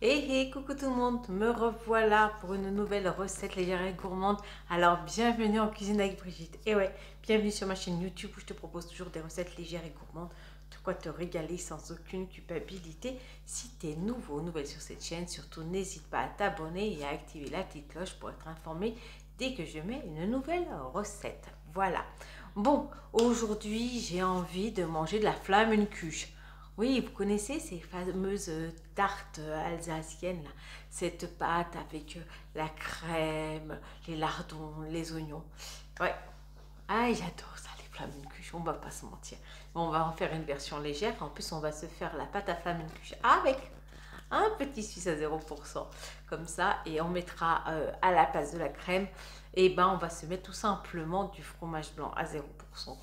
Hey, coucou tout le monde, me revoilà pour une nouvelle recette légère et gourmande. Alors bienvenue en cuisine avec Brigitte. Et ouais, bienvenue sur ma chaîne YouTube où je te propose toujours des recettes légères et gourmandes. De quoi te régaler sans aucune culpabilité. Si tu es nouvelle sur cette chaîne, surtout n'hésite pas à t'abonner et à activer la petite cloche pour être informé dès que je mets une nouvelle recette. Voilà. Bon, aujourd'hui j'ai envie de manger de la flamencuche. Oui, vous connaissez ces fameuses tartes alsaciennes, là. Cette pâte avec la crème, les lardons, les oignons. Ouais, ah, j'adore ça, les flamencuches, on va pas se mentir. On va en faire une version légère. En plus, on va se faire la pâte à flamencuche avec un petit suisse à 0%, comme ça, et on mettra à la place de la crème, et ben on va se mettre tout simplement du fromage blanc à 0%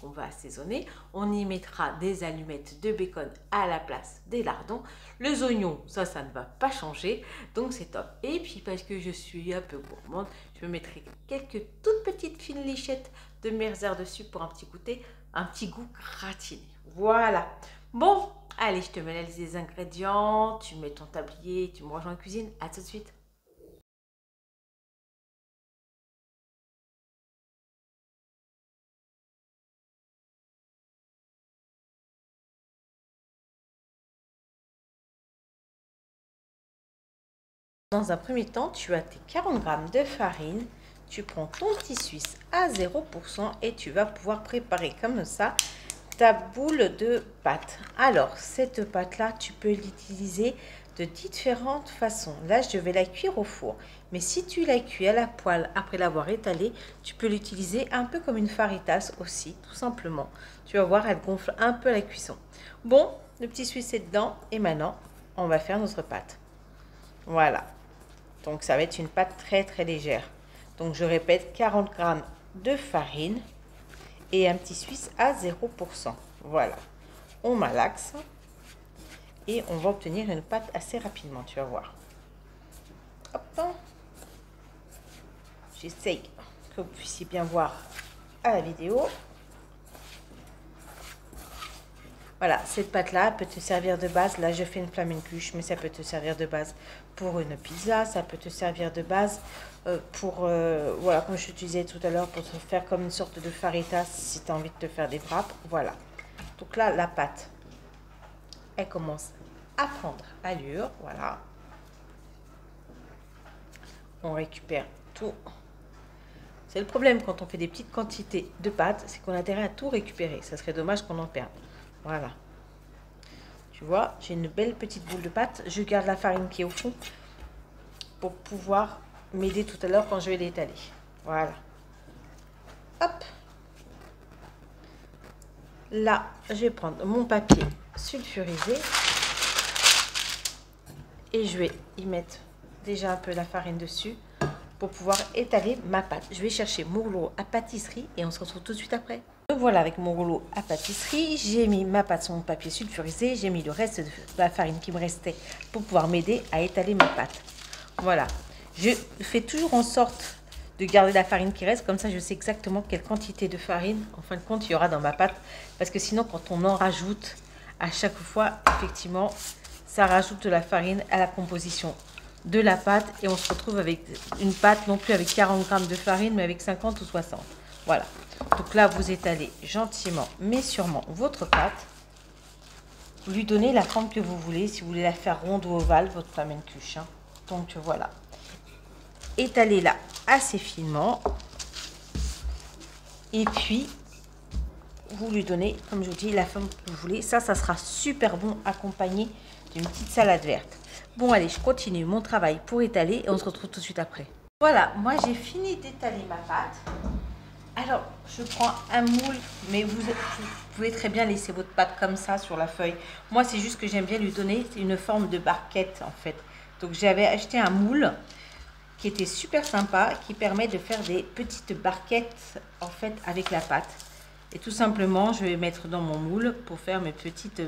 qu'on va assaisonner. On y mettra des allumettes de bacon à la place des lardons. Les oignons, ça ne va pas changer, donc c'est top. Et puis parce que je suis un peu gourmande, je mettrai quelques toutes petites fines lichettes de merguez dessus pour un petit goût gratiné. Voilà. Bon, allez, je te mets la liste des ingrédients, tu mets ton tablier, tu me rejoins en cuisine. À tout de suite. Dans un premier temps, tu as tes 40 g de farine. Tu prends ton petit suisse à 0% et tu vas pouvoir préparer comme ça ta boule de pâte. Alors, cette pâte-là, tu peux l'utiliser de différentes façons. Là, je vais la cuire au four. Mais si tu la cuis à la poêle après l'avoir étalée, tu peux l'utiliser un peu comme une faritas aussi, tout simplement. Tu vas voir, elle gonfle un peu à la cuisson. Bon, le petit suisse est dedans et maintenant, on va faire notre pâte. Voilà. Donc, ça va être une pâte très légère. Donc, je répète, 40 g de farine et un petit suisse à 0%. Voilà. On malaxe et on va obtenir une pâte assez rapidement, tu vas voir. Hop. J'essaye que vous puissiez bien voir à la vidéo. Voilà, cette pâte-là peut te servir de base. Là, je fais une flamencuche, mais ça peut te servir de base pour une pizza. Ça peut te servir de base pour, voilà, comme je te disais tout à l'heure, pour te faire comme une sorte de faritas si tu as envie de te faire des wraps. Voilà. Donc là, la pâte, elle commence à prendre allure. Voilà. On récupère tout. C'est le problème quand on fait des petites quantités de pâte, c'est qu'on a intérêt à tout récupérer. Ça serait dommage qu'on en perde. Voilà. Tu vois, j'ai une belle petite boule de pâte. Je garde la farine qui est au fond pour pouvoir m'aider tout à l'heure quand je vais l'étaler. Voilà. Hop. Là, je vais prendre mon papier sulfurisé et je vais y mettre déjà un peu la farine dessus pour pouvoir étaler ma pâte. Je vais chercher mon rouleau à pâtisserie et on se retrouve tout de suite après. Me voilà avec mon rouleau à pâtisserie. J'ai mis ma pâte sur mon papier sulfurisé. J'ai mis le reste de la farine qui me restait pour pouvoir m'aider à étaler ma pâte. Voilà. Je fais toujours en sorte de garder la farine qui reste. Comme ça, je sais exactement quelle quantité de farine, en fin de compte, il y aura dans ma pâte. Parce que sinon, quand on en rajoute à chaque fois, effectivement, ça rajoute de la farine à la composition de la pâte et on se retrouve avec une pâte non plus avec 40 g de farine mais avec 50 ou 60. Voilà. Donc là, vous étalez gentiment mais sûrement votre pâte. Vous lui donnez la forme que vous voulez, si vous voulez la faire ronde ou ovale, votre flamencuche. Hein. Donc voilà. Étalez-la assez finement. Et puis, vous lui donnez, comme je vous dis, la forme que vous voulez. Ça sera super bon accompagné d'une petite salade verte. Bon, allez, je continue mon travail pour étaler et on se retrouve tout de suite après. Voilà, moi j'ai fini d'étaler ma pâte. Alors, je prends un moule, mais vous pouvez très bien laisser votre pâte comme ça sur la feuille. Moi, c'est juste que j'aime bien lui donner une forme de barquette, en fait. Donc, j'avais acheté un moule qui était super sympa, qui permet de faire des petites barquettes, en fait, avec la pâte. Et tout simplement, je vais mettre dans mon moule pour faire mes petites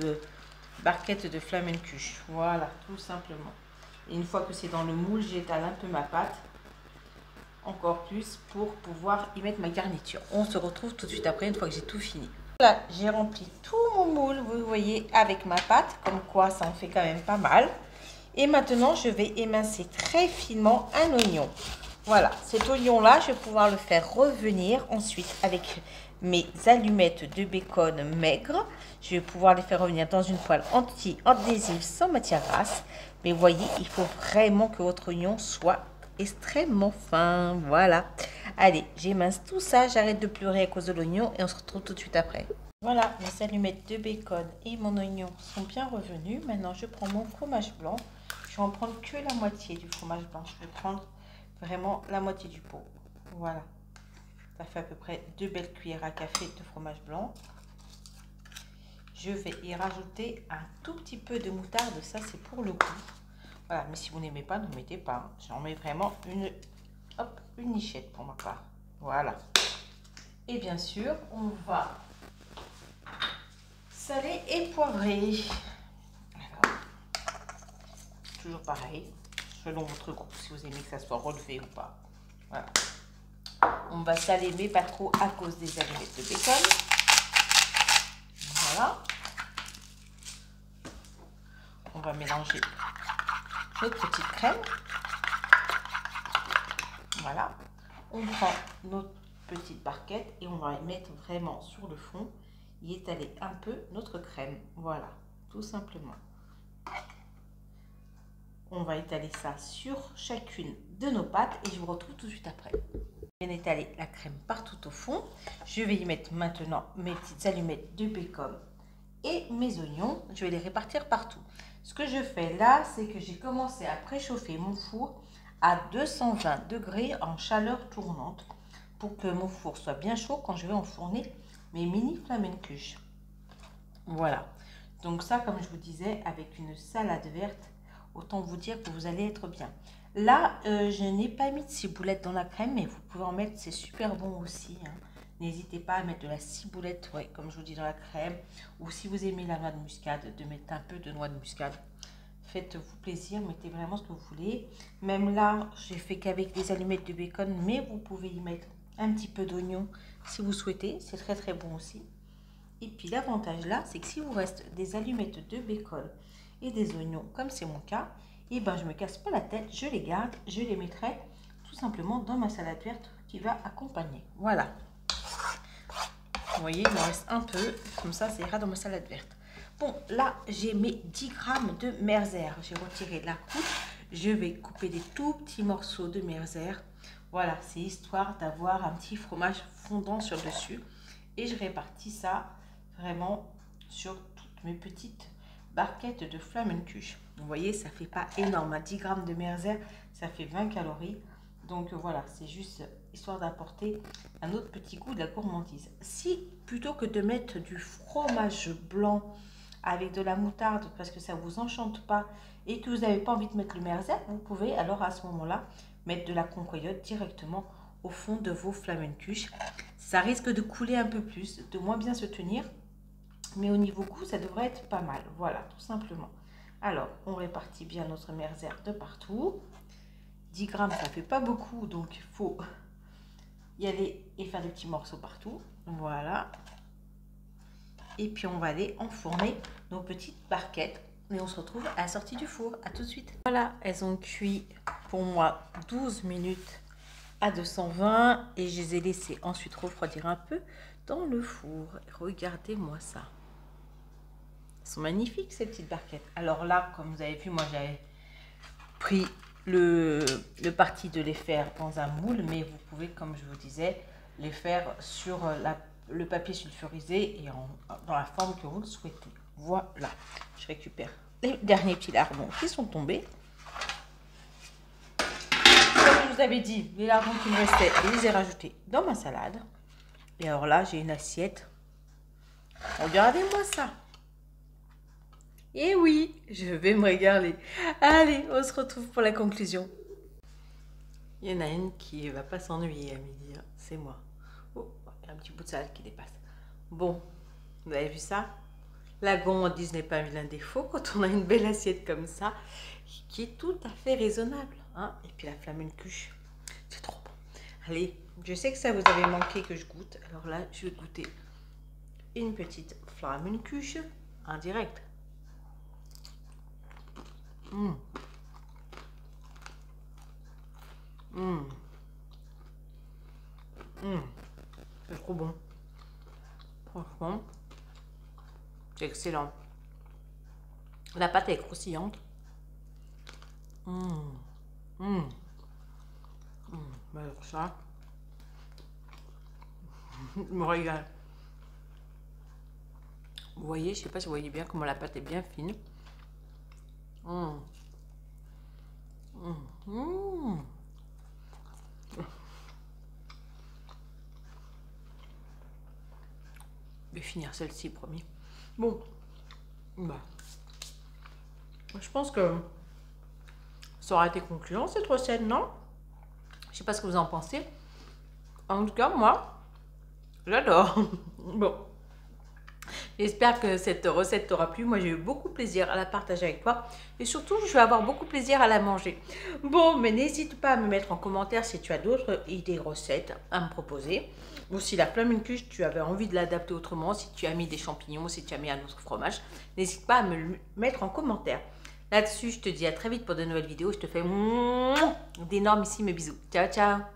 barquettes de flamencuche. Voilà, tout simplement. Et une fois que c'est dans le moule, j'étale un peu ma pâte. Encore plus pour pouvoir y mettre ma garniture. On se retrouve tout de suite après une fois que j'ai tout fini. Là, j'ai rempli tout mon moule, vous voyez, avec ma pâte. Comme quoi, ça en fait quand même pas mal. Et maintenant, je vais émincer très finement un oignon. Voilà, cet oignon-là, je vais pouvoir le faire revenir ensuite avec mes allumettes de bacon maigres. Je vais pouvoir les faire revenir dans une poêle anti-adhésive sans matière grasse. Mais voyez, il faut vraiment que votre oignon soit extrêmement fin. Voilà. Allez, j'émince tout ça, j'arrête de pleurer à cause de l'oignon et on se retrouve tout de suite après. Voilà, mes allumettes de bacon et mon oignon sont bien revenus. Maintenant, je prends mon fromage blanc. Je vais en prendre que la moitié du fromage blanc. Je vais prendre vraiment la moitié du pot. Voilà. Ça fait à peu près 2 belles cuillères à café de fromage blanc. Je vais y rajouter un tout petit peu de moutarde. Ça, c'est pour le goût. Voilà, mais si vous n'aimez pas, ne mettez pas. J'en mets vraiment une nichette pour ma part. Voilà. Et bien sûr, on va saler et poivrer. Alors, toujours pareil, selon votre goût, si vous aimez que ça soit relevé ou pas. Voilà. On va saler, mais pas trop à cause des allumettes de bacon. Voilà. On va mélanger notre petite crème. Voilà. On prend notre petite barquette et on va y mettre vraiment sur le fond, y étaler un peu notre crème. Voilà, tout simplement. On va étaler ça sur chacune de nos pâtes et je vous retrouve tout de suite après. Bien étaler la crème partout au fond. Je vais y mettre maintenant mes petites allumettes de bacon et mes oignons. Je vais les répartir partout. Ce que je fais là, c'est que j'ai commencé à préchauffer mon four à 220 degrés en chaleur tournante pour que mon four soit bien chaud quand je vais enfourner mes mini flamencuches. Voilà. Donc ça, comme je vous disais, avec une salade verte, autant vous dire que vous allez être bien. Là, je n'ai pas mis de ciboulette dans la crème, mais vous pouvez en mettre, c'est super bon aussi. Hein. N'hésitez pas à mettre de la ciboulette, ouais, comme je vous dis, dans la crème. Ou si vous aimez la noix de muscade, de mettre un peu de noix de muscade. Faites-vous plaisir, mettez vraiment ce que vous voulez. Même là, j'ai fait qu'avec des allumettes de bacon, mais vous pouvez y mettre un petit peu d'oignon si vous souhaitez. C'est très très bon aussi. Et puis l'avantage là, c'est que si vous reste des allumettes de bacon et des oignons, comme c'est mon cas, et ben je ne me casse pas la tête, je les garde, je les mettrai tout simplement dans ma salade verte qui va accompagner. Voilà. Vous voyez, il me reste un peu, comme ça ira dans ma salade verte. Bon, là, j'ai mes 10 grammes de merzer. J'ai retiré la croûte. Je vais couper des tout petits morceaux de merzer. Voilà, c'est histoire d'avoir un petit fromage fondant sur le dessus. Et je répartis ça vraiment sur toutes mes petites barquettes de flamencuche. Vous voyez, ça fait pas énorme. 10 grammes de merzer, ça fait 20 calories. Donc voilà, c'est juste histoire d'apporter un autre petit goût de la gourmandise. Si plutôt que de mettre du fromage blanc avec de la moutarde, parce que ça ne vous enchante pas et que vous n'avez pas envie de mettre le merzer, vous pouvez alors à ce moment-là mettre de la concoyote directement au fond de vos flamencuches. Ça risque de couler un peu plus, de moins bien se tenir, mais au niveau goût, ça devrait être pas mal. Voilà, tout simplement. Alors, on répartit bien notre merzer de partout. 10 grammes, ça fait pas beaucoup, donc il faut y aller et faire des petits morceaux partout. Voilà. Et puis, on va aller enfourner nos petites barquettes. Et on se retrouve à la sortie du four. À tout de suite. Voilà, elles ont cuit pour moi 12 minutes à 220 et je les ai laissées ensuite refroidir un peu dans le four. Regardez-moi ça. Elles sont magnifiques ces petites barquettes. Alors là, comme vous avez vu, moi j'avais pris le parti de les faire dans un moule, mais vous pouvez, comme je vous disais, les faire sur le papier sulfurisé et dans la forme que vous le souhaitez. Voilà, je récupère les derniers petits lardons qui sont tombés. Comme je vous avais dit, les lardons qui me restaient, je les ai rajoutés dans ma salade. Et alors là, j'ai une assiette. Regardez-moi ça. Et oui, je vais me régaler. Allez, on se retrouve pour la conclusion. Il y en a une qui ne va pas s'ennuyer à midi, hein. C'est moi. Oh, il y a un petit bout de salade qui dépasse. Bon, vous avez vu ça? La gourmandise n'est pas un vilain défaut quand on a une belle assiette comme ça, qui est tout à fait raisonnable. Hein. Et puis la flamencuche, c'est trop bon. Allez, je sais que ça vous avait manqué que je goûte. Alors là, je vais goûter une petite flamencuche en direct. trop bon. Franchement, c'est excellent. La pâte est croustillante. Alors ça, je me régale. Vous voyez, je sais pas si vous voyez bien comment la pâte est bien fine. Je vais finir celle-ci, promis. Bon, bah, je pense que ça aura été concluant cette recette, non? Je sais pas ce que vous en pensez. En tout cas, moi, j'adore. Bon. J'espère que cette recette t'aura plu. Moi, j'ai eu beaucoup de plaisir à la partager avec toi. Et surtout, je vais avoir beaucoup de plaisir à la manger. Bon, mais n'hésite pas à me mettre en commentaire si tu as d'autres idées recettes à me proposer. Ou si la flamencuche, tu avais envie de l'adapter autrement. Si tu as mis des champignons, si tu as mis un autre fromage. N'hésite pas à me le mettre en commentaire. Là-dessus, je te dis à très vite pour de nouvelles vidéos. Je te fais d'énormissimes bisous. Ciao, ciao.